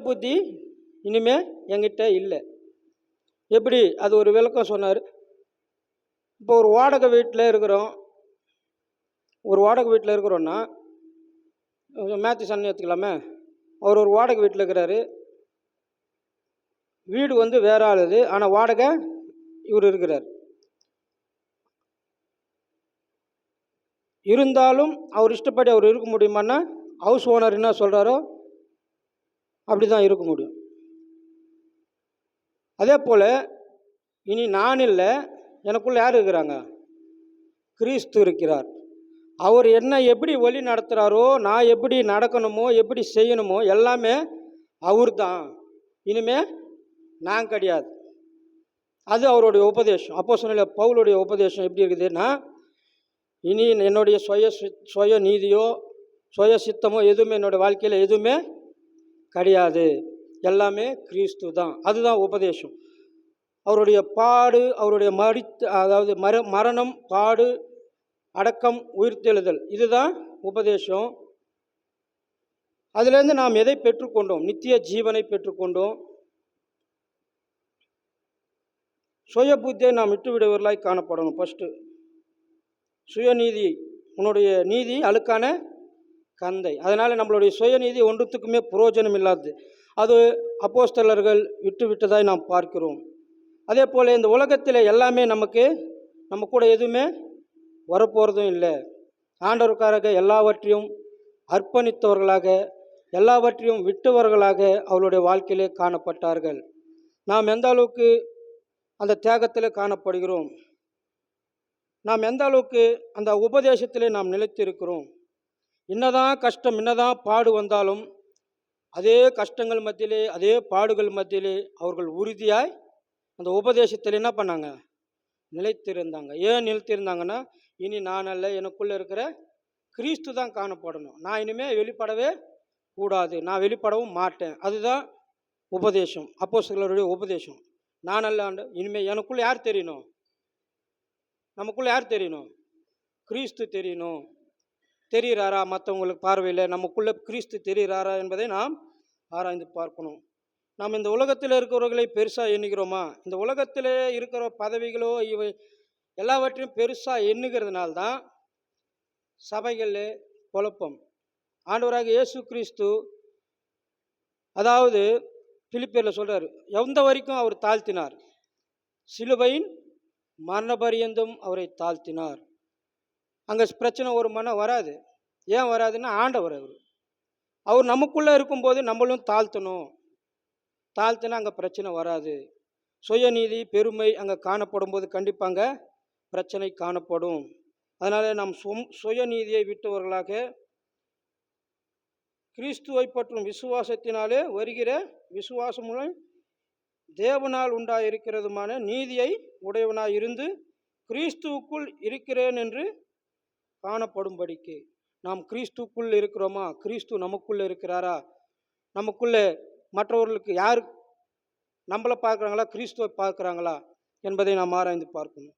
புத்தி இனிமே என்கிட்ட இல்லை. எப்படி? அது ஒரு விளக்கம் சொன்னார். இப்போ ஒரு வாடகை வீட்டில் இருக்கிறோன்னா, மேத்யூ சன் எடுத்துக்கலாமே. அவர் ஒரு வாடகை வீட்டில் இருக்கிறாரு. வீடு வந்து வேற ஆளுது, ஆனால் வாடகை இவர் இருக்கிறார். இருந்தாலும் அவர் இஷ்டப்படி அவர் இருக்க முடியுமான்னா, ஹவுஸ் ஓனர் என்ன சொல்கிறாரோ அப்படி தான் இருக்க முடியும். அதே போல் இனி நான் இல்லை, எனக்குள்ள யார் இருக்கிறாங்க? கிறிஸ்து இருக்கிறார். அவர் என்ன எப்படி வழி நடத்துகிறாரோ, நான் எப்படி நடக்கணுமோ, எப்படி செய்யணுமோ எல்லாமே அவர் தான். இனிமே நான் கிடையாது. அது அவருடைய உபதேசம். அப்போஸ்தலனாகிய பவுலுடைய உபதேசம் எப்படி இருக்குதுன்னா, இனி என்னுடைய சுய நீதியோ சுய சித்தமோ எதுவுமே என்னுடைய வாழ்க்கையில் எதுவுமே கிடையாது, எல்லாமே கிறிஸ்து தான். அதுதான் உபதேசம். அவருடைய பாடு, அவருடைய அதாவது மரணம், பாடு, அடக்கம், உயிர்த்தெழுதல், இதுதான் உபதேசம். அதிலிருந்து நாம் எதை பெற்றுக்கொண்டோம்? நித்திய ஜீவனை பெற்றுக்கொண்டோம். சுய புத்தியை நாம் விட்டுவிடுவர்களாய் காணப்படணும். ஃபஸ்ட்டு சுயநீதி, உன்னுடைய நீதி அழுக்கான கந்தை. அதனால் நம்மளுடைய சுயநீதி ஒன்றுத்துக்குமே புரோஜனம் இல்லாது அது அப்போஸ்தலர்கள் விட்டுவிட்டதாய் நாம் பார்க்கிறோம். அதே போல் இந்த உலகத்தில் எல்லாமே நம்ம கூட எதுவுமே வரப்போகிறதும் இல்லை. ஆண்டவருக்காக எல்லாவற்றையும் அர்ப்பணித்தவர்களாக, எல்லாவற்றையும் விட்டவர்களாக அவருடைய வாழ்க்கையிலே காணப்பட்டார்கள். நாம் எந்த அளவுக்கு அந்த தியாகத்தில் காணப்படுகிறோம்? நாம் எந்த அளவுக்கு அந்த உபதேசத்திலே நாம் நிலைத்திருக்கிறோம்? என்னதான் கஷ்டம், என்னதான் பாடு வந்தாலும் அதே கஷ்டங்கள் மத்தியிலே, அதே பாடுகள் மத்தியிலே அவர்கள் உறுதியாய் அந்த உபதேசத்தில் என்ன பண்ணாங்க? நிலைத்திருந்தாங்க. ஏன் நிலைத்திருந்தாங்கன்னா, இனி நான் அல்ல, எனக்குள்ளே இருக்கிற கிறிஸ்து தான் காணப்படணும். நான் இனிமேல் வெளிப்படவே கூடாது, நான் வெளிப்படவும் மாட்டேன். அதுதான் உபதேசம், அப்போஸ்தலருடைய உபதேசம். நான் அல்ல ஆண்டு, இனிமேல் எனக்குள்ளே யார் தெரியணும்? நமக்குள்ளே யார் தெரியணும்? கிறிஸ்து தெரியணும். தெரிகிறாரா? மற்றவங்களுக்கு பார்வையில் நமக்குள்ளே கிறிஸ்து தெரிகிறாரா என்பதை நாம் ஆராய்ந்து பார்க்கணும். நாம் இந்த உலகத்தில் இருக்கிறவர்களை பெருசாக எண்ணுகிறோமா? இந்த உலகத்தில் இருக்கிற பதவிகளோ இவை எல்லாவற்றையும் பெருசாக எண்ணுகிறதுனால்தான் சபைகளில் குழப்பம். ஆண்டவராக இயேசு கிறிஸ்து, அதாவது பிலிப்பியரில் சொல்கிறார், எந்த வரைக்கும் அவர் தாழ்த்தினார்? சிலுவையின் மரணபரியந்தம் அவரை தாழ்த்தினார். அங்கே பிரச்சனை ஒரு மனம் வராது. ஏன் வராதுன்னா, ஆண்டவர் அவர் நமக்குள்ளே இருக்கும்போது நம்மளும் தாழ்த்தணும். தாழ்த்தினா அங்கே பிரச்சனை வராது. சுயநீதி, பெருமை அங்கே காணப்படும் போது கண்டிப்பாக அங்கே பிரச்சனை காணப்படும். அதனால் நாம் சுயநீதியை விட்டவர்களாக கிறிஸ்துவை பற்றும் விசுவாசத்தினாலே வருகிற விசுவாசமும் தேவனால் உண்டாயிருக்கிறதுமான நீதியை உடையவனாய் இருந்து கிறிஸ்துவுக்குள் இருக்கிறேன் என்று காணப்படும்படிக்கு. நாம் கிறிஸ்துக்குள் இருக்கிறோமா? கிறிஸ்து நமக்குள்ளே இருக்கிறாரா? நமக்குள்ளே மற்றவர்களுக்கு யார் நம்மளை பார்க்குறாங்களா, கிறிஸ்துவை பார்க்குறாங்களா என்பதை நாம் ஆராய்ந்து பார்க்கணும்.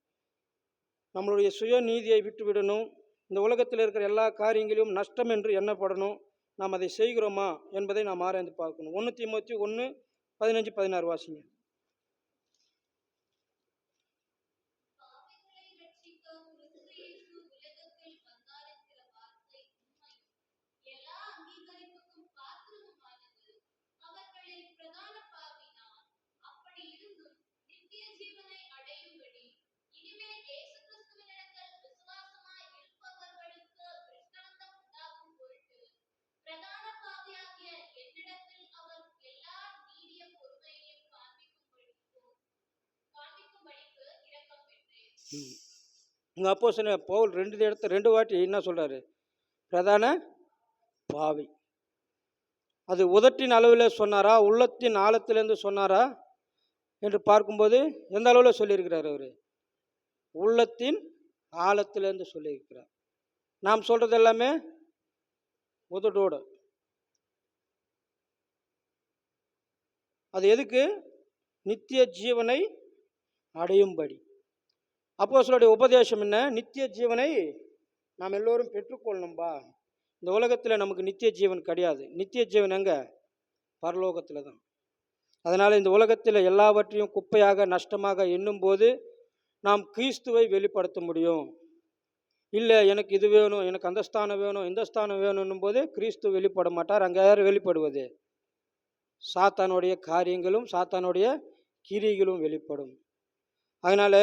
நம்மளுடைய சுயநீதியை விட்டுவிடணும். இந்த உலகத்தில் இருக்கிற எல்லா காரியங்களையும் நஷ்டம் என்று எண்ணப்படணும். நாம் அதை செய்கிறோமா என்பதை நாம் ஆராய்ந்து பார்க்கணும். 1 தீமோத்தேயு 1:15-16 வாசிங்க. இங்கே அப்போஸ்தலன் பவுல் 2 வாட்டி என்ன சொல்கிறாரு? பிரதான பாவி. அது உதட்டின் அளவில் சொன்னாரா, உள்ளத்தின் ஆழத்திலேருந்து சொன்னாரா என்று பார்க்கும்போது எந்த அளவில் சொல்லியிருக்கிறார்? அவர் உள்ளத்தின் ஆழத்திலேருந்து சொல்லியிருக்கிறார். நாம் சொல்கிறது எல்லாமே உதட்டோடு. அது எதுக்கு? நித்திய ஜீவனை அடையும்படி. அப்போஸ்தலருடைய உபதேசம் என்ன? நித்திய ஜீவனை நாம் எல்லோரும் பெற்றுக்கொள்ளணும்பா. இந்த உலகத்தில் நமக்கு நித்திய ஜீவன் கிடையாது. நித்திய ஜீவன் எங்க? பரலோகத்தில் தான். அதனால் இந்த உலகத்தில் எல்லாவற்றையும் குப்பையாக நஷ்டமாக எண்ணும்போது நாம் கிறிஸ்துவை வெளிப்படுத்த முடியும். இல்லை எனக்கு இது வேணும், எனக்கு அந்த ஸ்தானம் வேணும், இந்த ஸ்தானம் வேணும்னும் போது கிறிஸ்து வெளிப்பட மாட்டார். அங்கே யார் வெளிப்படுவது? சாத்தானுடைய காரியங்களும் சாத்தானுடைய கிரிகளும் வெளிப்படும். அதனால்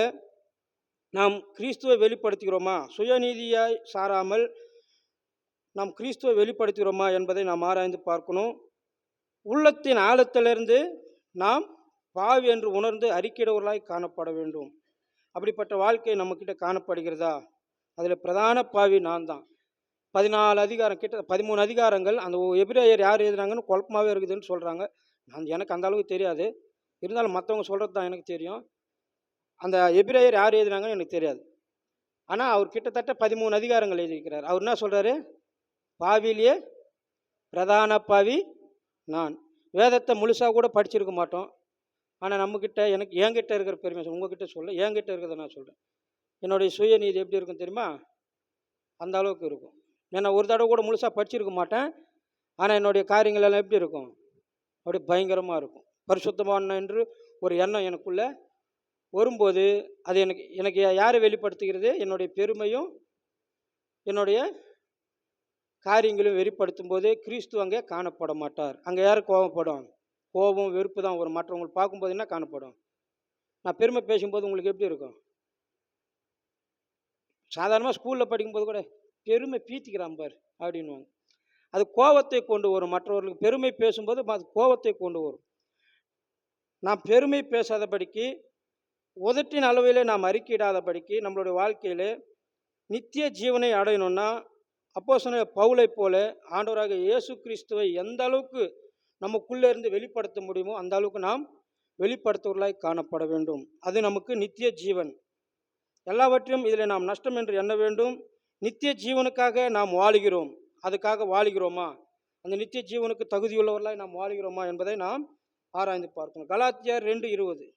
நாம் கிறிஸ்துவை வெளிப்படுத்துகிறோமா? சுயநீதியாய் சாராமல் நாம் கிறிஸ்துவை வெளிப்படுத்துகிறோமா என்பதை நாம் ஆராய்ந்து பார்க்கணும். உள்ளத்தின் ஆழத்திலிருந்து நாம் பாவி என்று உணர்ந்து அறிக்கையிடவர்களாய் காணப்பட வேண்டும். அப்படிப்பட்ட வாழ்க்கை நம்மக்கிட்ட காணப்படுகிறதா? அதில் பிரதான பாவி நான் தான். 14 அதிகாரம் கிட்ட 13 அதிகாரங்கள் அந்த எபிரேயர் யார் எழுதுனாங்கன்னு குழப்பமாகவே இருக்குதுன்னு சொல்கிறாங்க. எனக்கு அந்த அளவுக்கு தெரியாது, இருந்தாலும் மற்றவங்க சொல்கிறது தான் எனக்கு தெரியும். அந்த எபிரேயர் யார் எழுதுனாங்கன்னு எனக்கு தெரியாது. ஆனால் அவர் கிட்டத்தட்ட 13 அதிகாரங்கள் எழுதியிருக்கிறார். அவர் என்ன சொல்கிறாரு? பாவிலேயே பிரதான பாவி நான். வேதத்தை முழுசாக கூட படிச்சிருக்க மாட்டோம். ஆனால் நம்மக்கிட்ட என்கிட்ட இருக்கிற பெருமை உங்ககிட்ட சொல்ல, என்கிட்ட இருக்கிறத நான் சொல்கிறேன். என்னுடைய சுயநீதி எப்படி இருக்கும் தெரியுமா? அந்த அளவுக்கு இருக்கும். ஏன்னா ஒரு தடவை கூட முழுசாக படிச்சிருக்க மாட்டேன். ஆனால் என்னுடைய காரியங்கள் எல்லாம் எப்படி இருக்கும்? அப்படி பயங்கரமாக இருக்கும். பரிசுத்தமான என்று ஒரு எண்ணம் எனக்குள்ளே வரும்போது அது எனக்கு யாரை வெளிப்படுத்துகிறது? என்னுடைய பெருமையும் என்னுடைய காரியங்களும் வெளிப்படுத்தும் போது கிறிஸ்து அங்கே காணப்பட மாட்டார். அங்கே யார் கோபப்படும்? கோபம் வெறுப்பு தான் ஒரு மற்றவங்களை பார்க்கும்போது என்ன காணப்படும்? நான் பெருமை பேசும்போது உங்களுக்கு எப்படி இருக்கும்? சாதாரணமாக ஸ்கூலில் படிக்கும்போது கூட பெருமை பீத்திக்கிறான் பார் அப்படின்வாங்க. அது கோபத்தை கொண்டு வரும். மற்றவர்களுக்கு பெருமை பேசும்போது அது கோபத்தை கொண்டு வரும். நாம் பெருமை பேசாதபடிக்கு, உதட்டின் அளவிலே நாம் அறிக்கையிடாதபடிக்கு நம்மளுடைய வாழ்க்கையில் நித்திய ஜீவனை அடையணும்னா அப்போஸ்தலனாகிய பவுலை போல ஆண்டவராக இயேசு கிறிஸ்துவை எந்த அளவுக்கு நமக்குள்ளே இருந்து வெளிப்படுத்த முடியுமோ அந்த அளவுக்கு நாம் வெளிப்படுத்துவர்களாய் காணப்பட வேண்டும். அது நமக்கு நித்திய ஜீவன். எல்லாவற்றையும் இதில் நாம் நஷ்டம் என்று எண்ண வேண்டும். நித்திய ஜீவனுக்காக நாம் வாழுகிறோம். அதுக்காக வாழுகிறோமா? அந்த நித்திய ஜீவனுக்கு தகுதியுள்ளவர்களாய் நாம் வாழுகிறோமா என்பதை நாம் ஆராய்ந்து பார்க்கணும். கலாத்தியர் 2:20.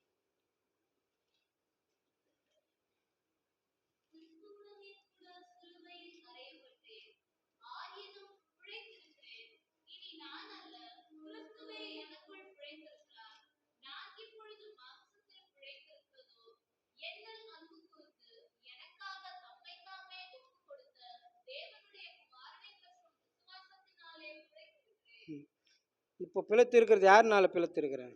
இப்போ பிழைத்திருக்கிறது யாருனால பிழைத்திருக்கிறேன்?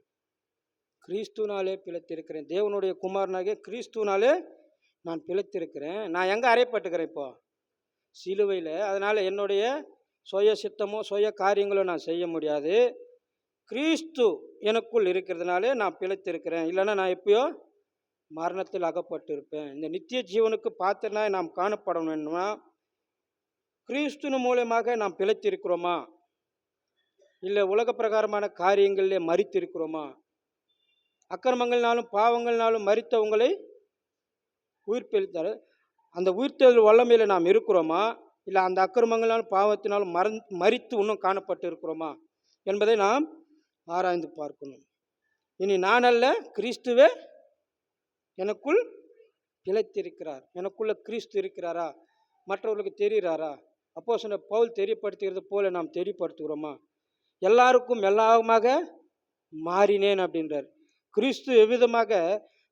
கிறிஸ்துனாலே பிழைத்திருக்கிறேன். தேவனுடைய குமாரனாகிய கிறிஸ்துனாலே நான் பிழைத்திருக்கிறேன். நான் எங்கே அறையப்பட்டுக்கிறேன்? இப்போ சிலுவையில். அதனால் என்னுடைய சுய சித்தமோ சுய காரியங்களோ நான் செய்ய முடியாது. கிறிஸ்து எனக்குள் இருக்கிறதுனாலே நான் பிழைத்திருக்கிறேன். இல்லைன்னா நான் எப்பயோ மரணத்தில் அகப்பட்டு இருப்பேன். இந்த நித்திய ஜீவனுக்கு பாத்திரனாய் நாம் காணப்படணும்னா கிறிஸ்துவின் மூலமாக நாம் பிழைத்திருக்கிறோமா? இல்லை உலக பிரகாரமான காரியங்களிலே மரித்திருக்கிறோமா? அக்கிரமங்கள்னாலும் பாவங்கள்னாலும் மரித்தவங்களை உயிர்ப்பெழுத்தார். அந்த உயிர்த்தெழுதல் வல்லமையில் நாம் இருக்கிறோமா? இல்லை அந்த அக்கிரமங்களாலும் பாவத்தினாலும் மரித்து இன்னும் காணப்பட்டு இருக்கிறோமா என்பதை நாம் ஆராய்ந்து பார்க்கணும். இனி நான் அல்ல, கிறிஸ்துவே எனக்குள் பிழைத்திருக்கிறார். எனக்குள்ள கிறிஸ்து இருக்கிறாரா? மற்றவர்களுக்கு தெரிகிறாரா? அப்போஸ்தலன் பவுல் தெரியப்படுத்துகிறது போல நாம் தெரியப்படுத்துகிறோமா? எல்லாருக்கும் எல்லாமாக மாறினேன் அப்படின்றார். கிறிஸ்து எவ்விதமாக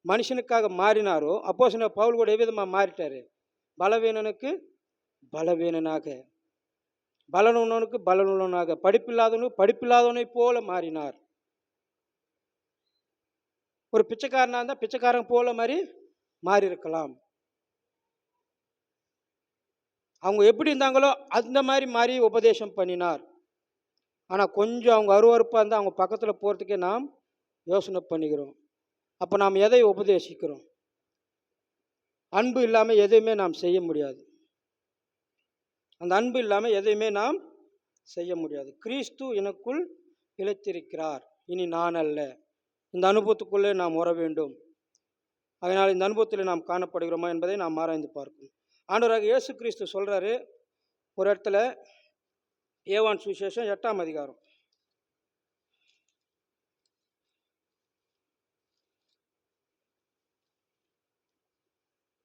மனுஷனுக்காக மாறினாரோ அப்போஸ்தலன் பவுல் கூட எவ்விதமாக மாறிட்டார்? பலவீனனுக்கு பலவீனனாக, பலனுள்ளவனுக்கு பலனுள்ளவனாக, படிப்பில்லாதவனுக்கு படிப்பில்லாதவனை போல மாறினார். ஒரு பிச்சைக்காரனா இருந்தால் பிச்சைக்காரன் போல மாறி இருக்கலாம். அவங்க எப்படி இருந்தாங்களோ அந்த மாதிரி மாறி உபதேசம் பண்ணினார். ஆனால் கொஞ்சம் அவங்க அருவருப்பாக இருந்தால் அவங்க பக்கத்தில் போகிறதுக்கே நாம் யோசனை பண்ணிக்கிறோம். அப்போ நாம் எதை உபதேசிக்கிறோம்? அன்பு இல்லாமல் எதையுமே நாம் செய்ய முடியாது. அந்த அன்பு இல்லாமல் எதையுமே நாம் செய்ய முடியாது. கிறிஸ்து எனக்குள் பிழைத்திருக்கிறார், இனி நான் அல்ல. இந்த அனுபவத்துக்குள்ளே நாம் வர வேண்டும். அதனால் இந்த அனுபவத்தில் நாம் காணப்படுகிறோமா என்பதை நாம் ஆராய்ந்து பார்க்கணும். ஆண்டவராக இயேசு கிறிஸ்து சொல்கிறாரு ஒரு இடத்துல, யோவான் சுவிசேஷம் 8ஆம் அதிகாரம்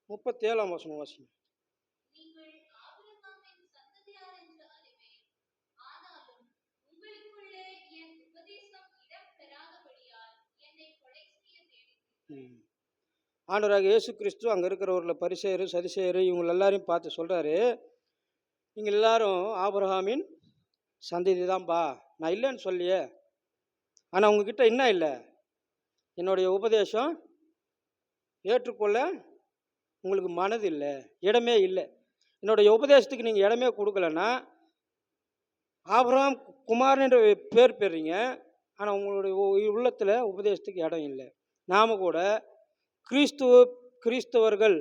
37ஆம் வசனம் வாசிங்க. ம். ஆண்டவராக இயேசு கிறிஸ்து அங்கே இருக்கிறவர்களை பரிசேயரு சதிசேயரு இவங்க எல்லாரையும் பார்த்து சொல்கிறாரு, நீங்கள் எல்லாரும் ஆபிரகாமின் சந்ததி தான்பா, நான் இல்லைன்னு சொல்லியே, ஆனால் உங்ககிட்ட என்ன இல்லை, என்னுடைய உபதேசம் ஏற்றுக்கொள்ள உங்களுக்கு மனது இல்லை, இடமே இல்லை. என்னுடைய உபதேசத்துக்கு நீங்கள் இடமே கொடுக்கலன்னா ஆபிரகாம் குமாரன் என்ற பேர் பெறீங்க, ஆனால் உங்களுடைய உள்ளத்தில் உபதேசத்துக்கு இடம் இல்லை. நாம் கூட கிறிஸ்தவர்கள்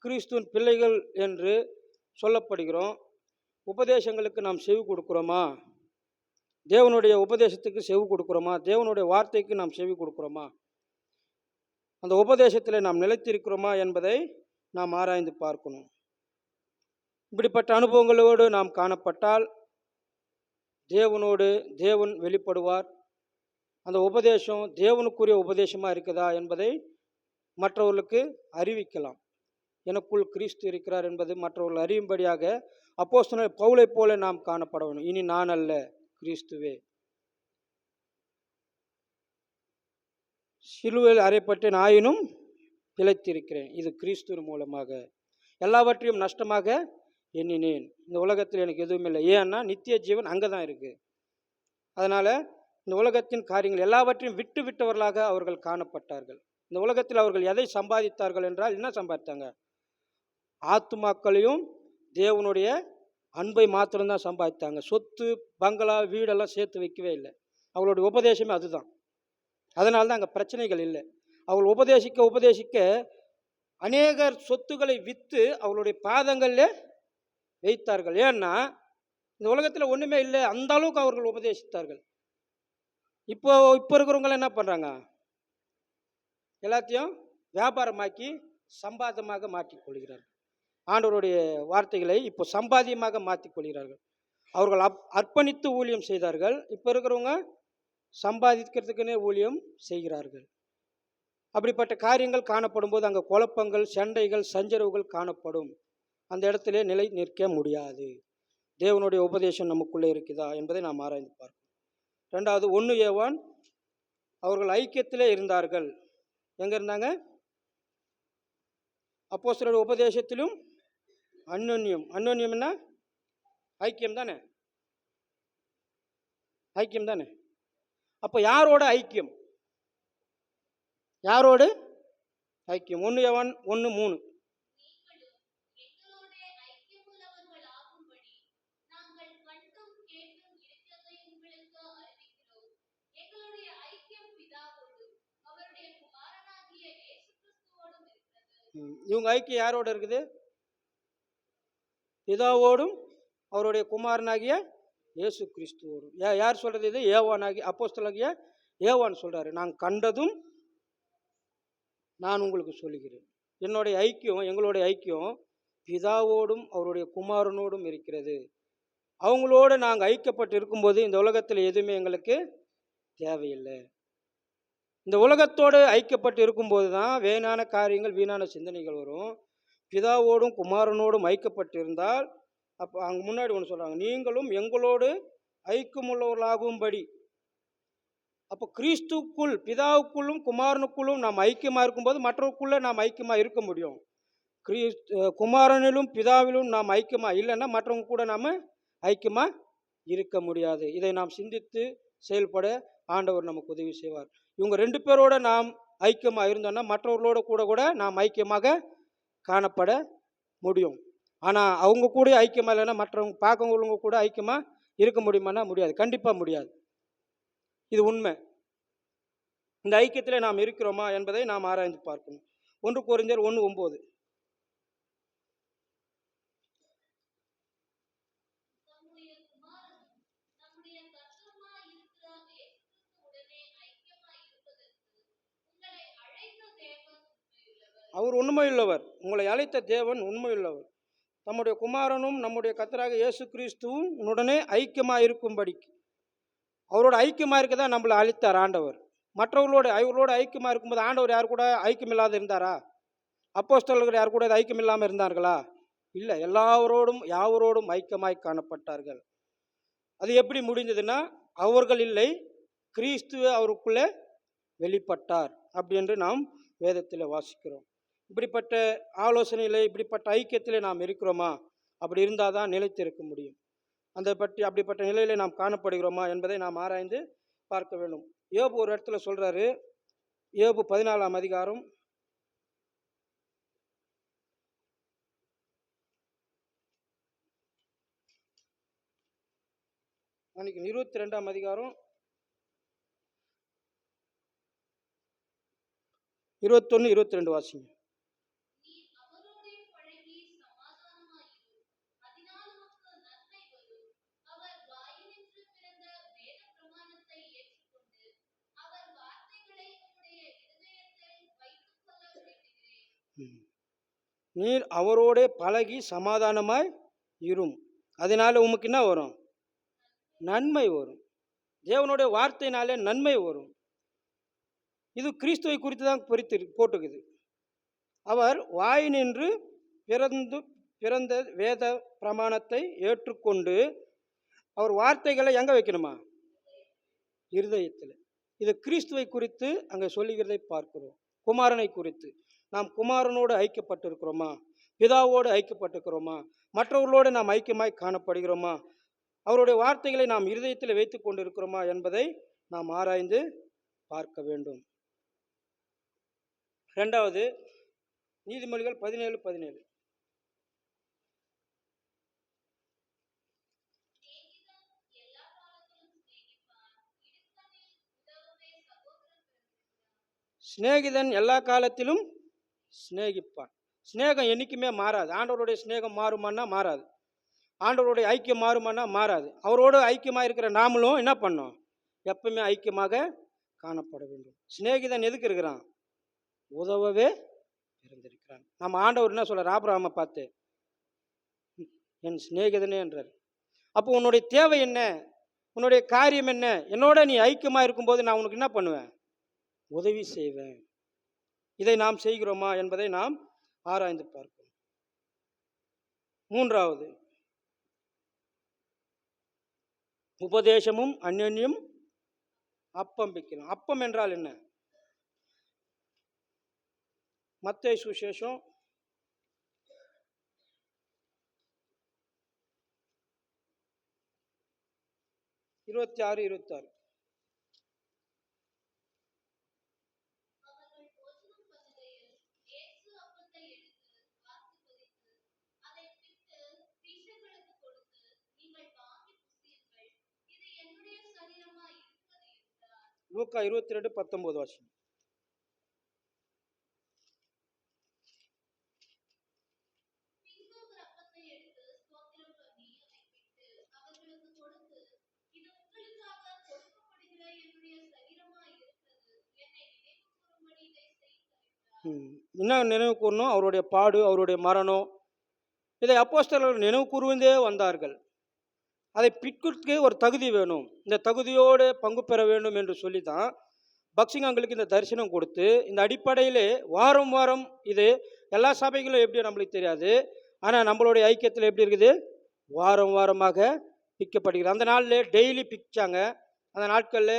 கிறிஸ்துவின் பிள்ளைகள் என்று சொல்லப்படுகிறோம். உபதேசங்களுக்கு நாம் செவி கொடுக்குறோமா? தேவனுடைய உபதேசத்துக்கு செவி கொடுக்குறோமா? தேவனுடைய வார்த்தைக்கு நாம் செவி கொடுக்குறோமா? அந்த உபதேசத்தில் நாம் நிலைத்திருக்கிறோமா என்பதை நாம் ஆராய்ந்து பார்க்கணும். இப்படிப்பட்ட அனுபவங்களோடு நாம் காணப்பட்டால் தேவன் வெளிப்படுவார். அந்த உபதேசம் தேவனுக்குரிய உபதேசமாக இருக்குதா என்பதை மற்றவர்களுக்கு அறிவிக்கலாம். எனக்குள் கிறிஸ்து இருக்கிறார் என்பது மற்றவர்கள் அறியும்படியாக அப்போஸ்தலன் பவுலை போல நாம் காணப்பட வேண்டும். இனி நான் அல்ல, கிறிஸ்துவே. சிலுவையில் அறையப்பட்டேன், ஆயினும் பிழைத்திருக்கிறேன். இது கிறிஸ்துவின் மூலமாக. எல்லாவற்றையும் நஷ்டமாக எண்ணினேன். இந்த உலகத்தில் எனக்கு எதுவும் இல்லை. ஏன்னா நித்திய ஜீவன் அங்கே தான் இருக்குது. அதனால் இந்த உலகத்தின் காரியங்கள் எல்லாவற்றையும் விட்டு விட்டவர்களாக அவர்கள் காணப்பட்டார்கள். இந்த உலகத்தில் அவர்கள் எதை சம்பாதித்தார்கள் என்றால் என்ன சம்பாதித்தாங்க? ஆத்துமாக்களையும் தேவனுடைய அன்பை மாத்திரம்தான் சம்பாதித்தாங்க. சொத்து பங்களா வீடெல்லாம் சேர்த்து வைக்கவே இல்லை. அவங்களுடைய உபதேசமே அதுதான். அதனால தான் அங்கே பிரச்சனைகள் இல்லை. அவர்கள் உபதேசிக்க அநேகர் சொத்துக்களை விற்று அவர்களுடைய பாதங்களில் வைத்தார்கள். ஏன்னா இந்த உலகத்தில் ஒன்றுமே இல்லை, அந்த அளவுக்கு அவர்கள் உபதேசித்தார்கள். இப்போ இருக்கிறவங்க என்ன பண்ணுறாங்க? எல்லாத்தையும் வியாபாரமாக்கி சம்பாதமாக மாற்றிக்கொள்கிறார்கள். ஆண்டவருடைய வார்த்தைகளை இப்போ சம்பாதியமாக மாற்றிக்கொள்கிறார்கள். அவர்கள் அர்ப்பணித்து ஊழியம் செய்தார்கள். இப்போ இருக்கிறவங்க சம்பாதிக்கிறதுக்குன்னே ஊழியம் செய்கிறார்கள். அப்படிப்பட்ட காரியங்கள் காணப்படும் போது அங்கே குழப்பங்கள், சண்டைகள், சஞ்சரவுகள் காணப்படும். அந்த இடத்துல நிலை நிற்க முடியாது. தேவனுடைய உபதேசம் நமக்குள்ளே இருக்குதா என்பதை நாம் ஆராய்ந்து பார்ப்போம். ரெண்டாவது, 1 யோவான் அவர்கள் ஐக்கியத்திலே இருந்தார்கள். எங்கே இருந்தாங்க? அப்போஸ்தலருடைய உபதேசத்திலும் அந்யோன்யம்னா ஐக்கியம் தானே, ஐக்கியம் தானே. அப்போ யாரோட ஐக்கியம்? யாரோடு ஐக்கியம்? 1 யோவான் 1:3. இவங்க ஐக்கியம் யாரோட இருக்குது? பிதாவோடும் அவருடைய குமாரனாகிய இயேசு கிறிஸ்துவோடும். யார் சொல்றது? இது யோவானாகிய அப்போஸ்தலனாகிய யோவான் சொல்றாரு, நான் கண்டதும் நான் உங்களுக்கு சொல்லுகிறேன். என்னுடைய ஐக்கியம், எங்களுடைய ஐக்கியம் பிதாவோடும் அவருடைய குமாரனோடும் இருக்கிறது. அவங்களோடு நாங்கள் ஐக்கியப்பட்டு இருக்கும்போது இந்த உலகத்தில் எதுவுமே எங்களுக்கு தேவையில்லை. இந்த உலகத்தோடு ஐக்கியப்பட்டு இருக்கும்போது தான் வீணான காரியங்கள், வீணான சிந்தனைகள் வரும். பிதாவோடும் குமாரனோடும் ஐக்கியப்பட்டு இருந்தால், அப்போ அங்கே முன்னாடி ஒன்று சொல்கிறாங்க, நீங்களும் எங்களோடு ஐக்கியமுள்ளவர்களாகும்படி. அப்போ கிறிஸ்துக்குள், பிதாவுக்குள்ளும் குமாரனுக்குள்ளும் நாம் ஐக்கியமாக இருக்கும்போது மற்றவருக்குள்ளே நாம் ஐக்கியமாக இருக்க முடியும். குமாரனிலும் பிதாவிலும் நாம் ஐக்கியமாக இல்லைன்னா மற்றவங்க கூட நாம் ஐக்கியமாக இருக்க முடியாது. இதை நாம் சிந்தித்து செயல்பட ஆண்டவர் நமக்கு உதவி செய்வார். இவங்க 2 பேரோட நாம் ஐக்கியமாக இருந்தோம்னா மற்றவர்களோட கூட நாம் ஐக்கியமாக காணப்பட முடியும். ஆனால் அவங்க கூட ஐக்கியமாக இல்லைன்னா மற்றவங்க பார்க்கவங்க கூட ஐக்கியமாக இருக்க முடியுமானா முடியாது, கண்டிப்பாக முடியாது. இது உண்மை. இந்த ஐக்கியத்தில் நாம் இருக்கிறோமா என்பதை நாம் ஆராய்ந்து பார்க்கணும். 1 கொரிந்தியர் 1:9. அவர் உண்மையுள்ளவர், உங்களை அழைத்த தேவன் உண்மையுள்ளவர், தம்முடைய குமாரனும் நம்முடைய கர்த்தராக இயேசு கிறிஸ்துவும் உடனே ஐக்கியமாக இருக்கும்படிக்கு. அவரோட ஐக்கியமாக இருக்க தான் நம்மளை அழைத்தார் ஆண்டவர். அவர்களோட ஐக்கியமாக இருக்கும்போது ஆண்டவர் யார் கூட ஐக்கியம் இல்லாத இருந்தாரா? அப்போஸ்தலர்கள் யார் கூட ஐக்கியம் இல்லாமல் இருந்தார்களா? இல்லை, யாவரோடும் ஐக்கியமாய் காணப்பட்டார்கள். அது எப்படி முடிந்ததுன்னா, அவர்கள் இல்லை, கிறிஸ்துவ அவருக்குள்ளே வெளிப்பட்டார் அப்படி என்று நாம் வேதத்தில் வாசிக்கிறோம். இப்படிப்பட்ட ஆலோசனையில், இப்படிப்பட்ட ஐக்கியத்தில் நாம் இருக்கிறோமா? அப்படி இருந்தால் தான் நிலைத்து இருக்க முடியும். அப்படிப்பட்ட நிலையிலே நாம் காணப்படுகிறோமா என்பதை நாம் ஆராய்ந்து பார்க்க வேண்டும். யோபு ஒரு இடத்துல சொல்றாரு, யோபு 14ஆம் அதிகாரம் 22ஆம் அதிகாரம் 21, 22 வாசிங்க. நீர் அவரோட பழகி சமாதானமாய் இரும், அதனால உமக்கு என்ன வரும்? நன்மை வரும். தேவனுடைய வார்த்தையினாலே நன்மை வரும். இது கிறிஸ்துவை குறித்து தான் போட்டுக்குது. அவர் வாய் நின்று பிறந்த வேத பிரமாணத்தை ஏற்றுக்கொண்டு அவர் வார்த்தைகளை எங்க வைக்கணுமா? இருதயத்தில். இது கிறிஸ்துவை குறித்து அங்கே சொல்லுகிறதை பார்க்கிறோம். குமாரனை குறித்து நாம் குமாரனோடு ஐக்கியப்பட்டிருக்கிறோமா? பிதாவோடு ஐக்கியப்பட்டிருக்கிறோமா? மற்றவர்களோடு நாம் ஐக்கியமாய் காணப்படுகிறோமா? அவருடைய வார்த்தைகளை நாம் இருதயத்தில் வைத்துக் கொண்டிருக்கிறோமா என்பதை நாம் ஆராய்ந்து பார்க்க வேண்டும். இரண்டாவது, நீதிமொழிகள் 17:17. சிநேகிதன் எல்லா காலத்திலும் சிநேகிப்பான். சிநேகம் என்னைக்குமே மாறாது. ஆண்டவருடைய சிநேகம் மாறுமானா மாறாது. ஆண்டவருடைய ஐக்கியம் மாறுமானா மாறாது. அவரோடு ஐக்கியமாக இருக்கிற நாமளும் என்ன பண்ணோம்? எப்பவுமே ஐக்கியமாக காணப்பட வேண்டும். சிநேகிதன் எதுக்கு இருக்கிறான்? உதவவே இருந்திருக்கிறான். நம்ம ஆண்டவர் என்ன சொல்றார்? ஆபிரகாமை பார்த்து என் சிநேகிதனே என்றார். அப்போ உன்னுடைய தேவை என்ன? உன்னுடைய காரியம் என்ன? என்னோட நீ ஐக்கியமாக இருக்கும்போது நான் உனக்கு என்ன பண்ணுவேன்? உதவி செய்வேன். இதை நாம் செய்கிறோமா என்பதை நாம் ஆராய்ந்து பார்ப்போம். மூன்றாவது, உபதேசமும் அந்யோன்யம் அப்பம் பிக்கணும். அப்பம் என்றால் என்ன? மத்தேயு சுவிசேஷம் 26:26. லூக்கா 22:19 வாசிங்க. என்ன நினைவு கூறணும்? அவருடைய பாடு, அவருடைய மரணம், இதை அப்போஸ்தலர்கள் நினைவு கூர்ந்தே வந்தார்கள். அதை பிற்குறதுக்கு ஒரு தகுதி வேணும். இந்த தகுதியோடு பங்கு பெற வேண்டும் என்று சொல்லி தான் பக்சிங்காங்களுக்கு இந்த தரிசனம் கொடுத்து, இந்த அடிப்படையிலே வாரம் வாரம், இது எல்லா சபைகளும் எப்படி நம்மளுக்கு தெரியாது, ஆனால் நம்மளுடைய ஐக்கியத்தில் எப்படி இருக்குது? வாரம் வாரமாக பிக்கப்படுகிறது. அந்த நாளில் டெய்லி பிச்சாங்க. அந்த நாட்களில்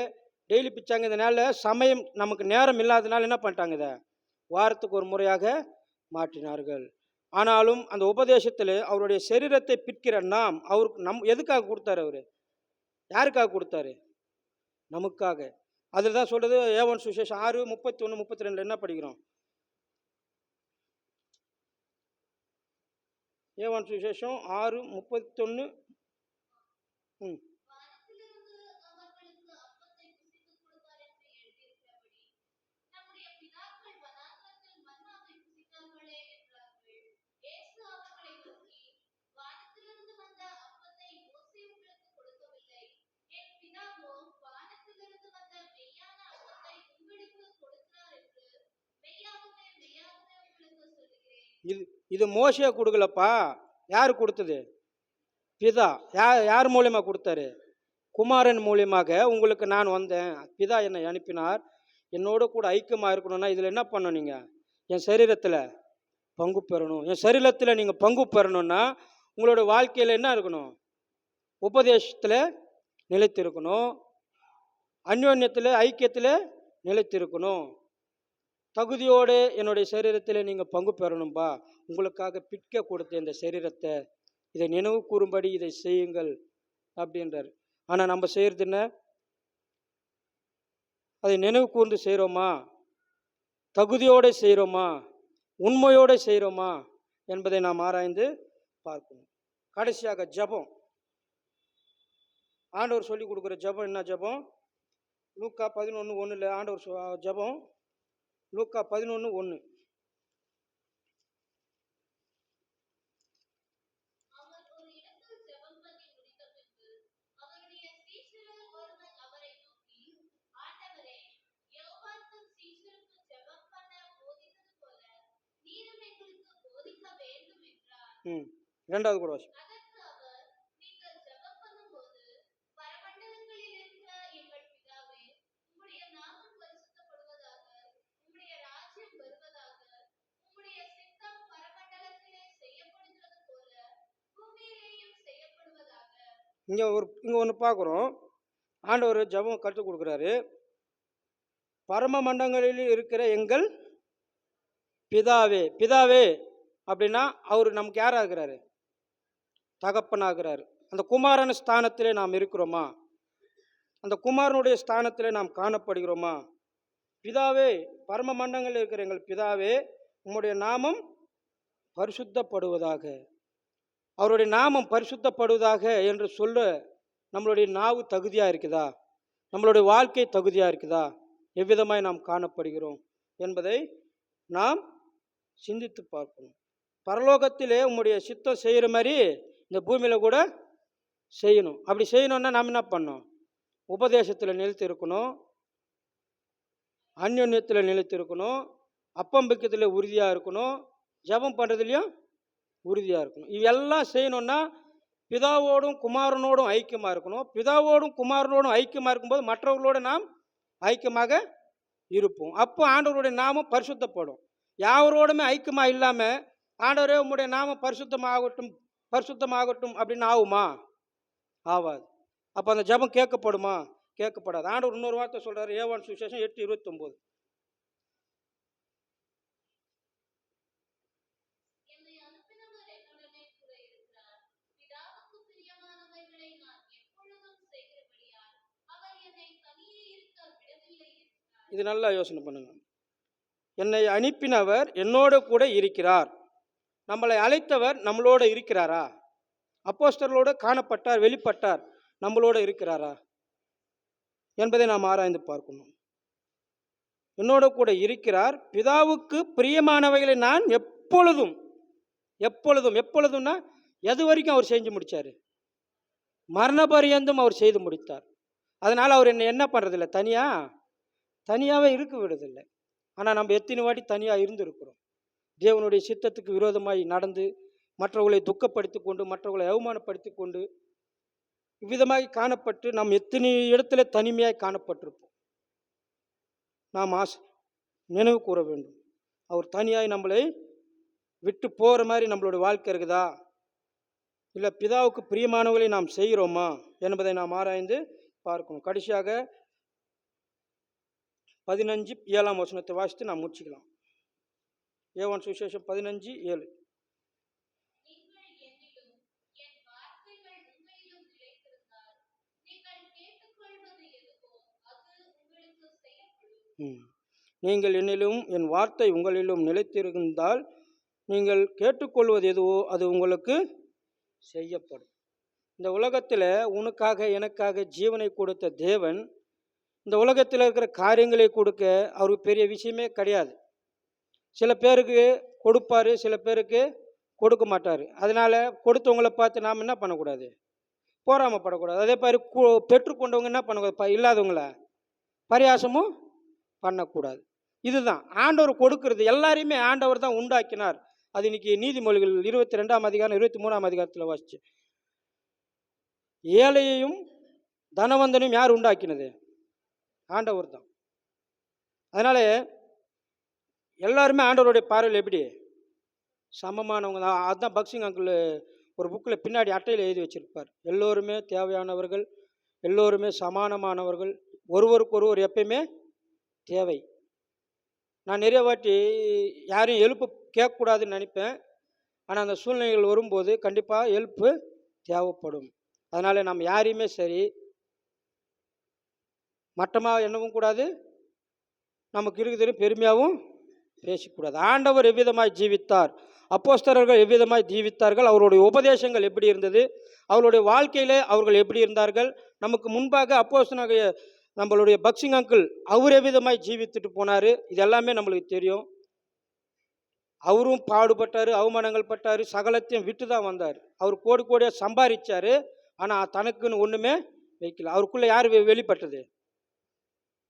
டெய்லி பிச்சாங்க. இந்த நாளில் சமயம் நமக்கு நேரம் இல்லாதனால என்ன பண்ணிட்டாங்க? இதை வாரத்துக்கு ஒரு முறையாக மாற்றினார்கள். ஆனாலும் அந்த உபதேசத்தில் அவருடைய சரீரத்தை பிற்கிற நாம் அவருக்கு எதுக்காக கொடுத்தாரு? அவர் யாருக்காக கொடுத்தாரு? நமக்காக. அதில் தான் சொல்றது, யோவான் சுவிசேஷம் 6:31-32 என்ன படிக்கிறோம்? யோவான் சுவிசேஷம் 6:31. இது மோசே கொடுக்கலப்பா. யார் கொடுத்தது? பிதா. யார் மூலியமா கொடுத்தாரு? குமாரன் மூலியமாக உங்களுக்கு நான் வந்தேன். பிதா என்னை அனுப்பினார். என்னோட கூட ஐக்கியமாக இருக்கணும்னா இதில் என்ன பண்ணணும்? நீங்கள் என் சரீரத்தில் பங்கு பெறணும். என் சரீரத்தில் நீங்கள் பங்கு பெறணும்னா உங்களோட வாழ்க்கையில் என்ன இருக்கணும்? உபதேசத்தில் நிலைத்திருக்கணும், அந்யோன்யத்தில் ஐக்கியத்தில் நிலைத்திருக்கணும். தகுதியோடு என்னுடைய சரீரத்தில் நீங்கள் பங்கு பெறணும்பா, உங்களுக்காக பிற்க கொடுத்த இந்த சரீரத்தை இதை நினைவு கூறும்படி இதை செய்யுங்கள் அப்படின்றார். ஆனால் நம்ம செய்கிறது என்ன? அதை நினைவு கூர்ந்து செய்கிறோமா? தகுதியோடு செய்கிறோமா? உண்மையோடு செய்கிறோமா என்பதை நாம் ஆராய்ந்து பார்க்கணும். கடைசியாக ஜெபம். ஆண்டவர் சொல்லி கொடுக்குற ஜெபம் என்ன ஜெபம்? லூக்கா 11:1 ஆண்டவர் ஜெபம். லூக்கா 11:1. இரண்டாவது கூட வாசி. இங்கே ஒன்று பார்க்குறோம். ஆண்டவர் ஜெபம் கற்றுக் கொடுக்குறாரு. பரம மண்டங்களில் இருக்கிற எங்கள் பிதாவே. பிதாவே அப்படின்னா அவர் நமக்கு யாராக இருக்கிறாரு? தகப்பனாகிறாரு. அந்த குமாரன் ஸ்தானத்திலே நாம் இருக்கிறோமா? அந்த குமாரனுடைய ஸ்தானத்திலே நாம் காணப்படுகிறோமா? பிதாவே, பரம மண்டங்களில் இருக்கிற எங்கள் பிதாவே, உம்முடைய நாமம் பரிசுத்தப்படுவதாக. அவருடைய நாமம் பரிசுத்தப்படுவதாக என்று சொல்ல நம்மளுடைய நாவு தகுதியாக இருக்குதா? நம்மளுடைய வாழ்க்கை தகுதியாக இருக்குதா? எவ்விதமாய் நாம் காணப்படுகிறோம் என்பதை நாம் சிந்தித்து பார்க்கணும். பரலோகத்திலே உம்முடைய சித்தம் செய்கிற மாதிரி இந்த பூமியில் கூட செய்யணும். அப்படி செய்யணும்னா நாம் என்ன பண்ணணும்? உபதேசத்தில் நிலைத்து இருக்கணும், அந்யோன்யத்தில் நிலைத்து இருக்கணும், அப்பம்பிக்கத்தில் உறுதியாக இருக்கணும், ஜெபம் பண்ணுறதுலையும் உறுதியாக இருக்கணும். இவெல்லாம் செய்யணும்னா பிதாவோடும் குமாரனோடும் ஐக்கியமாக இருக்கணும். பிதாவோடும் குமாரனோடும் ஐக்கியமாக இருக்கும்போது மற்றவர்களோடு நாம் ஐக்கியமாக இருப்போம். அப்போ ஆண்டவருடைய நாமம் பரிசுத்தப்படும். யாரோடுமே ஐக்கியமாக இல்லாமல் ஆண்டவரே உம்முடைய நாமம் பரிசுத்தமாகட்டும் அப்படின்னு ஆகுமா? ஆகாது. அப்போ அந்த ஜெபம் கேட்கப்படுமா? கேட்கப்படாது. ஆண்டவர் இன்னொரு வார்த்தை சொல்கிறார். யோவான் சுவிசேஷம் 8:29. இது நல்லா யோசனை பண்ணுங்க. என்னை அனுப்பினவர் என்னோடு கூட இருக்கிறார். நம்மளை அழைத்தவர் நம்மளோட இருக்கிறாரா? அப்போஸ்தலரோடு காணப்பட்டார், வெளிப்பட்டார், நம்மளோட இருக்கிறாரா என்பதை நாம் ஆராய்ந்து பார்க்கணும். என்னோட கூட இருக்கிறார். பிதாவுக்கு பிரியமானவைகளை நான் எப்பொழுதும் எப்பொழுதும்னா எது வரைக்கும் அவர் செஞ்சு முடித்தார்? மரண பரியந்தம் அவர் செய்து முடித்தார். அதனால் அவர் என்ன பண்ணுறதில்லை? தனியாகவே இருக்க விடுறதில்லை. ஆனால் நம்ம எத்தனை வாட்டி தனியாக இருந்திருக்கிறோம். தேவனுடைய சித்தத்துக்கு விரோதமாய் நடந்து மற்றவர்களை துக்கப்படுத்தி கொண்டு மற்றவர்களை அவமானப்படுத்தி கொண்டு இவ்விதமாக காணப்பட்டு நாம் எத்தனை இடத்துல தனிமையாக காணப்பட்டிருப்போம். நாம் நினைவு கூற வேண்டும். அவர் தனியாய் நம்மளை விட்டு போகிற மாதிரி நம்மளுடைய வாழ்க்கை இருக்குதா? இல்லை பிதாவுக்கு பிரியமானவர்களை நாம் செய்கிறோமா என்பதை நாம் ஆராய்ந்து பார்க்கணும். கடைசியாக 15:7 வாசித்து நாம் முடிச்சுக்கலாம். யோவான் சுவிசேஷம் 15:7. நீங்கள் என்னிலும் என் வார்த்தை உங்களிலும் நிலைத்திருந்தால் நீங்கள் கேட்டுக்கொள்வது எதுவோ அது உங்களுக்கு செய்யப்படும். இந்த உலகத்தில் உனக்காக எனக்காக ஜீவனை கொடுத்த தேவன் இந்த உலகத்தில் இருக்கிற காரியங்களை கொடுக்க அவருக்கு பெரிய விஷயமே கிடையாது. சில பேருக்கு கொடுப்பார், சில பேருக்கு கொடுக்க மாட்டார். அதனால் கொடுத்தவங்களை பார்த்து நாம் என்ன பண்ணக்கூடாது? போராமப்படக்கூடாது. அதே மாதிரி பெற்றுக்கொண்டவங்க என்ன பண்ணக்கூடாது? இல்லாதவங்கள பரியாசமும் பண்ணக்கூடாது. இதுதான் ஆண்டவர் கொடுக்கறது. எல்லாரையுமே ஆண்டவர் தான் உண்டாக்கினார். அது இன்னைக்கு நீதிமொழிகள் 22ஆம் அதிகாரம் 23ஆம் அதிகாரத்தில் வாசிச்சு. ஏழையையும் தனவந்தனையும் யார் உண்டாக்கினது? ஆண்டவர் தான். அதனால எல்லாருமே ஆண்டவருடைய பார்வையில் எப்படி சமமானவங்க தான். அதுதான் பக்சிங் அங்கிள் ஒரு புக்கில் பின்னாடி அட்டையில் எழுதி வச்சிருப்பார். எல்லோருமே தேவையானவர்கள், எல்லோருமே சமானமானவர்கள், ஒருவருக்கு ஒருவர் எப்பயுமே தேவை. நான் நிறைய வாட்டி யாரையும் ஹெல்ப்பு கேட்கக்கூடாதுன்னு நினைப்பேன். ஆனால் அந்த சூழ்நிலைகள் வரும்போது கண்டிப்பாக ஹெல்ப்பு தேவைப்படும். அதனால் நம்ம யாரையுமே சரி மட்டமாக எண்ணவும் கூடாது, நமக்கு இருக்குது பெருமையாகவும் பேசக்கூடாது. ஆண்டவர் எவ்விதமாய் ஜீவித்தார், அப்போஸ்தலர்கள் எவ்விதமாய் ஜீவித்தார்கள், அவருடைய உபதேசங்கள் எப்படி இருந்தது, அவருடைய வாழ்க்கையிலே அவர்கள் எப்படி இருந்தார்கள், நமக்கு முன்பாக அப்போஸ்தலனாகிய நம்மளுடைய பக்சிங் அங்கிள் அவர் எவ்விதமாய் ஜீவித்துட்டு போனார், இது எல்லாமே நம்மளுக்கு தெரியும். அவரும் பாடுபட்டார், அவமானங்கள் பட்டார், சகலத்தையும் விட்டு தான் வந்தார். அவர் கோடி கோடியாக சம்பாதிச்சார், ஆனால் தனக்குன்னு ஒன்றுமே வைக்கல. அவருக்குள்ளே யார் வெளிப்பட்டது?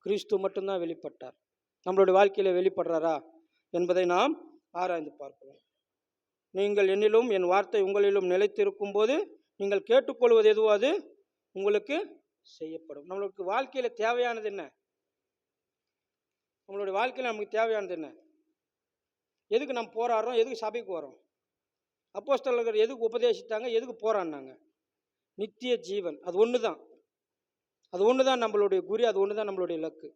கிறிஸ்து மட்டும்தான் வெளிப்பட்டார். நம்மளுடைய வாழ்க்கையில் வெளிப்படுறாரா என்பதை நாம் ஆராய்ந்து பார்க்கலாம். நீங்கள் என்னிலும் என் வார்த்தை உங்களிலும் நிலைத்திருக்கும் போது நீங்கள் கேட்டுக்கொள்வது எதுவோ அது உங்களுக்கு செய்யப்படும். நம்மளுக்கு வாழ்க்கையில் தேவையானது என்ன? நம்மளுடைய வாழ்க்கையில் நமக்கு தேவையானது என்ன? எதுக்கு நம்ம போராடுறோம்? எதுக்கு சபைக்கு வரோம்? அப்போஸ்தலர்கள் எதுக்கு உபதேசித்தாங்க? எதுக்கு போராடினாங்க? நித்திய ஜீவன். அது ஒன்று தான். அது ஒன்று தான் நம்மளுடைய குறி, அது ஒன்று தான் நம்மளுடைய இலக்கு.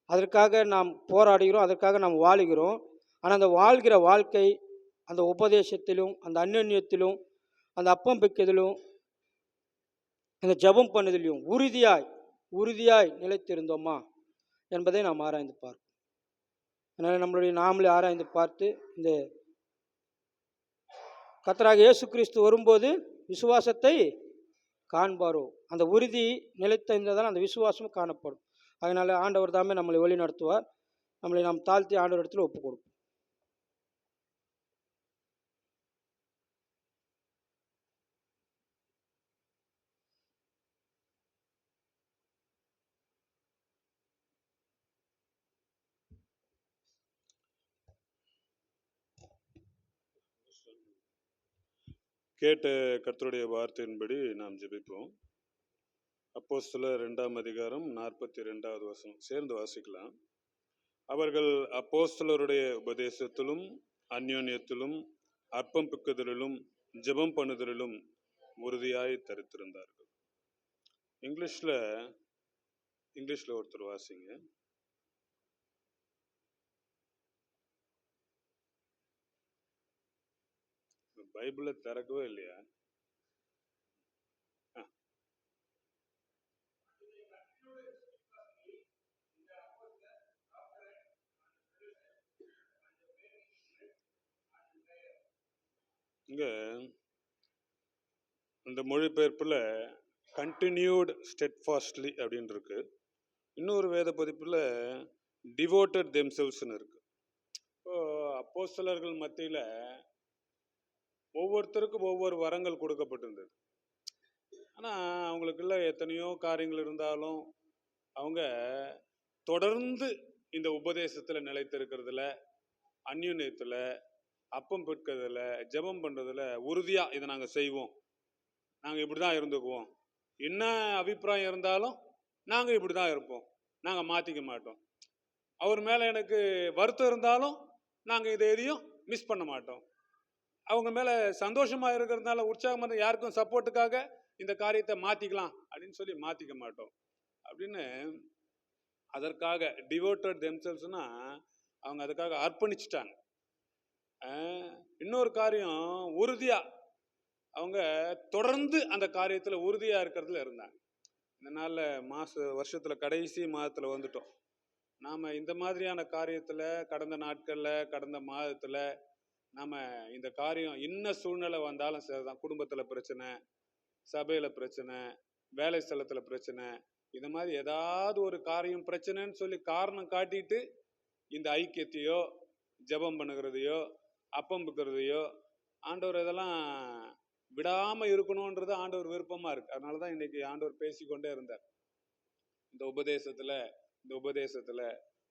அதற்காக நாம் போராடுகிறோம், அதற்காக நாம் வாழுகிறோம். ஆனால் அந்த வாழ்கிற வாழ்க்கை அந்த உபதேசத்திலும், அந்த அந்யோன்யத்திலும், அந்த அப்பம் பிக்கிறதிலும், அந்த ஜெபம் பண்ணுதலையும் உறுதியாய் நிலைத்திருந்தோமா என்பதை நாம் ஆராய்ந்து பார்ப்போம். அதனால் நம்மளுடைய நாமளே ஆராய்ந்து பார்த்து இந்த கர்த்தராகிய இயேசு கிறிஸ்து வரும்போது விசுவாசத்தை காண்பாரோ, அந்த உறுதி நிலைத்திருந்ததால் அந்த விசுவாசமும் காணப்படும். அதனால் ஆண்டவர் தாமே நம்மளை வழி நடத்துவார். நம்மளை நாம் தாழ்த்தி ஆண்டவர் இடத்துல ஒப்பு கொடுப்போம். கேட்ட கர்த்தருடைய வார்த்தையின்படி நாம் ஜெபிப்போம். அப்போஸ்தலர் 2ஆம் அதிகாரம் 42வது வசனம் சேர்ந்து வாசிக்கலாம். அவர்கள் அப்போஸ்தலருடைய உபதேசத்திலும் அந்யோன்யத்திலும் அற்பம் பிக்குதலிலும் ஜெபம் பண்ணுதலிலும் உறுதியாய் தரித்திருந்தார்கள். இங்கிலீஷ்ல ஒருத்தர் வாசிங்க. பைபிளை திறக்கவே இல்லையா? இங்க இந்த மொழிபெயர்ப்புல கண்டினியூட் ஸ்டெட்ஃபாஸ்ட்லி அப்படின்னு இருக்கு. இன்னொரு வேத பதிப்புல டிவோட்டட் தெம்செல்ஸ்னு இருக்கு. இப்போ அப்போஸ்தலர்கள் மத்தியில ஒவ்வொருத்தருக்கும் ஒவ்வொரு வரங்கள் கொடுக்கப்பட்டிருந்தது. ஆனா அவங்களுக்குள்ள எத்தனையோ காரியங்கள் இருந்தாலும் அவங்க தொடர்ந்து இந்த உபதேசத்துல நிலைத்திருக்கிறதுல, அந்யுன்யத்துல, அப்பம் பெற்கிறதுல, ஜெபம் பண்றதுல உறுதியா இதை நாங்க செய்வோம், நாங்க இப்படிதான் இருந்துக்குவோம், என்ன அபிப்பிராயம் இருந்தாலும் நாங்க இப்படிதான் இருப்போம், நாங்க மாத்திக்க மாட்டோம், அவர் மேல எனக்கு வருத்தம் இருந்தாலும் நாங்க இதை எதையும் மிஸ் பண்ண மாட்டோம், அவங்க மேல சந்தோஷமா இருக்கிறதுனால உற்சாகமா யாருக்கும் சப்போர்ட்டுக்காக இந்த காரியத்தை மாத்திக்கலாம் அப்படின்னு சொல்லி மாத்திக்க மாட்டோம் அப்படின்னு அதற்காக டிவோட்டட் தெம்செல்ஸ்னா அவங்க அதுக்காக அர்ப்பணிச்சிட்டாங்க. இன்னொரு காரியம் உறுதியா அவங்க தொடர்ந்து அந்த காரியத்துல உறுதியா இருக்கிறதுல இருந்தாங்க. இந்த நாள்ல வருஷத்துல கடைசி மாதத்துல வந்துட்டோம். நாம இந்த மாதிரியான காரியத்துல கடந்த நாட்கள்ல கடந்த மாதத்துல நாம இந்த காரியம் என்ன சூழ்நிலை வந்தாலும் சரிதான், குடும்பத்துல பிரச்சனை, சபையில பிரச்சனை, வேலை ஸ்தலத்துல பிரச்சனை, இந்த மாதிரி ஏதாவது ஒரு காரியம் பிரச்சனைன்னு சொல்லி காரணம் காட்டிட்டு இந்த ஐக்கியத்தையோ ஜெபம் பண்ணுகிறதையோ அப்பம் பிக்கிறதையோ ஆண்டவர் இதெல்லாம் விடாம இருக்கணும்ன்றது ஆண்டவர் விருப்பமா இருக்கு. அதனாலதான் இன்னைக்கு ஆண்டவர் பேசிக்கொண்டே இருந்தார். இந்த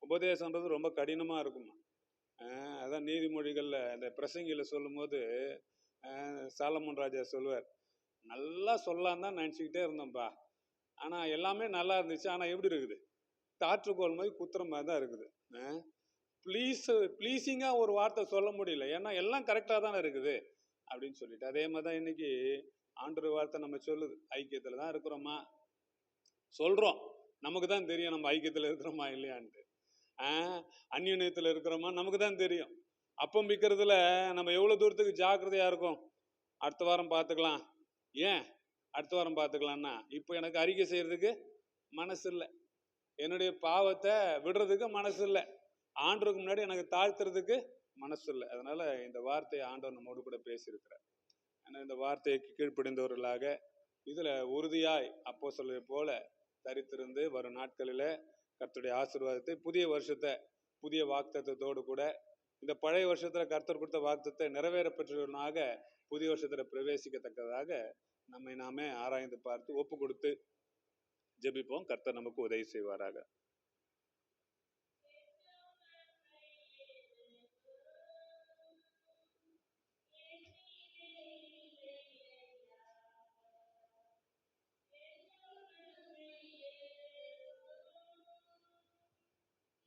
உபதேசம்ன்றது ரொம்ப கடினமா இருக்குமா. அதான் நீதிமொழிகள்ல இந்த பிரசங்கில சொல்லும் போது சாலமோன் ராஜா சொல்லுவார், நல்லா சொல்லலாம் தான் நினைச்சுக்கிட்டே இருந்தோம்ப்பா, ஆனா எல்லாமே நல்லா இருந்துச்சு, ஆனா எப்படி இருக்குது, காற்றுக்கோள் மாதிரி குத்துற மாதிரி தான் இருக்குது. ப்ளீஸிங்கா ஒரு வார்த்தை சொல்ல முடியல, ஏன்னா எல்லாம் கரெக்டா தானே இருக்குது அப்படின்னு சொல்லிட்டு. அதே மாதிரிதான் இன்னைக்கு ஆண்டவர் வார்த்தை நம்ம சொல்லுது, ஐக்கியத்துல தான் இருக்கிறோமா சொல்றோம், நமக்கு தான் தெரியும் நம்ம ஐக்கியத்துல இருக்கிறோமா இல்லையான்ட்டு. அந்யுன்யத்தில் இருக்கிறோமா நமக்கு தான் தெரியும். அப்பம் விற்கிறதுல நம்ம எவ்வளோ தூரத்துக்கு ஜாக்கிரதையாக இருக்கும். அடுத்த வாரம் பார்த்துக்கலாம். ஏன் அடுத்த வாரம் பார்த்துக்கலாம்னா, இப்போ எனக்கு அறிக்கை செய்யறதுக்கு மனசு இல்லை, என்னுடைய பாவத்தை விடுறதுக்கு மனசு இல்லை, ஆண்டருக்கு முன்னாடி எனக்கு தாழ்த்துறதுக்கு மனசு இல்லை. அதனால இந்த வார்த்தையை ஆண்டவர் நம்மோடு கூட பேசியிருக்கிறார். ஆனால் இந்த வார்த்தைக்கு கீழ்ப்படிந்தவர்களாக இதில் உறுதியாய் அப்போஸ்தலரை போல தரித்திருந்து வரும் நாட்களில் கர்த்தருடைய ஆசீர்வாதத்தை, புதிய வருஷத்தை புதிய வாக்குத்தத்தத்தோடு கூட இந்த பழைய வருஷத்தில் கர்த்தர் கொடுத்த வாக்குத்தத்தை நிறைவேற பெற்றவனாக புதிய வருஷத்தில் பிரவேசிக்கத்தக்கதாக நம்மை நாமே ஆராய்ந்து பார்த்து ஒப்பு கொடுத்து ஜெபிப்போம். கர்த்தர் நமக்கு உதவி செய்வாராக.